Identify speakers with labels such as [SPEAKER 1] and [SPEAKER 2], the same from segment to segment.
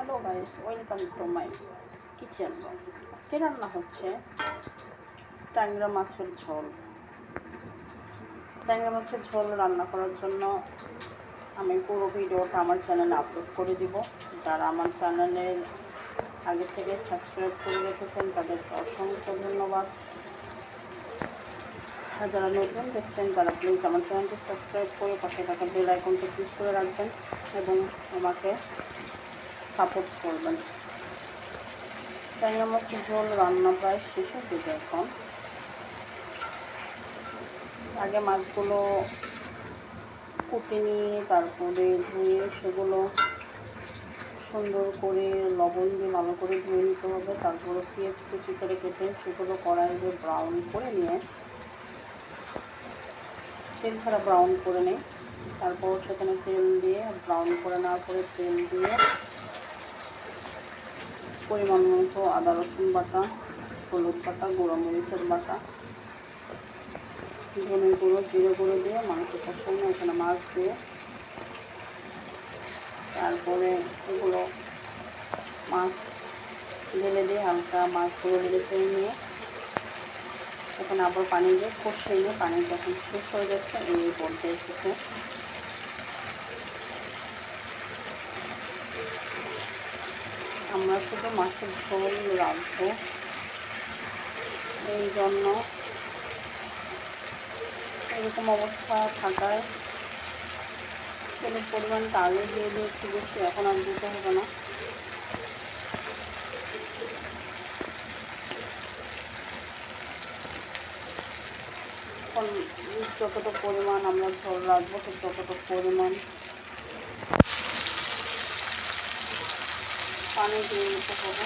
[SPEAKER 1] Hello guys, welcome to my kitchen. আজকে রান্না হচ্ছে ট্যাংরা মাছের ঝোল। ট্যাংরা মাছের ঝোল রান্না করার জন্য আমি পুরো ভিডিওটা আমার চ্যানেলে আপলোড করে দিব। যারা আমার চ্যানেলের আগে থেকে সাবস্ক্রাইব করে রেখেছেন তাদেরকে অসংখ্য ধন্যবাদ। আর যারা নতুন দেখছেন তারা প্লিজ আমার চ্যানেলটি সাবস্ক্রাইব করে পাশে থাকা বেল আইকনটি ক্লিক করে রাখবেন এবং আমাকে সাপোর্ট করবেন। ট্যাংরা মাছের ঝোল রান্না প্রায় শেষের দিকে এখন। আগে মাছগুলো কুটে নিয়ে তারপরে ধুয়ে সেগুলো সুন্দর করে লবণ দিয়ে ভালো করে ধুয়ে নিতে হবে। তারপরে পেঁয়াজ কুচি করে কেটে সেগুলো কড়াইয়ে ব্রাউন করে নিয়ে তেল ছাড়া ব্রাউন করে নিই। তারপর সেখানে তেল দিয়ে ব্রাউন করে নেওয়ার পরে তেল দিয়ে পরিমাণ মতো আদা রসুন বাটা, হলুদ বাটা, গুঁড়ো মরিচের বাটা, ধনে গুঁড়ো, জিরে গুঁড়ো দিয়ে মাংস কষানো, এখানে মাছ দিয়ে তারপরে এগুলো মাছ ঢেলে দিয়ে হালকা মাছগুলো ঢেলে ফেলে নিয়ে এখানে আবার পানি দিয়ে কষিয়ে নিয়ে পানি যখন শেষ হয়ে যাচ্ছে এই পর্যায়ে এসেছে আমরা শুধু মাছের ঝোল রাখবো, এই জন্য এরকম অবস্থা থাকায় তেলের পরিমাণটা আগে দিয়ে দিয়েছি বেশি, এখন আর দিতে হবে না। এখন যতটুকু পরিমাণ আমরা ঝোল রাখবো ততটুকু পরিমাণ পানি দিয়ে নিতে হবে।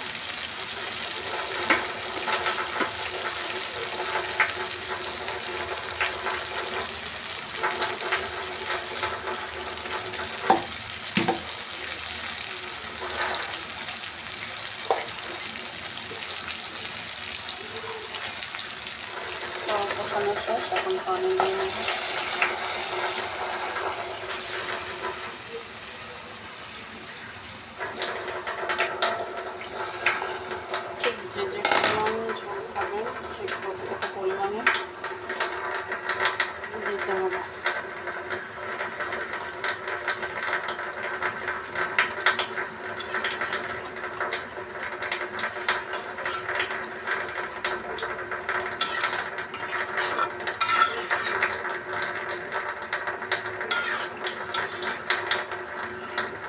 [SPEAKER 1] কষানো শেষ, এখন পানি দিয়ে নেব।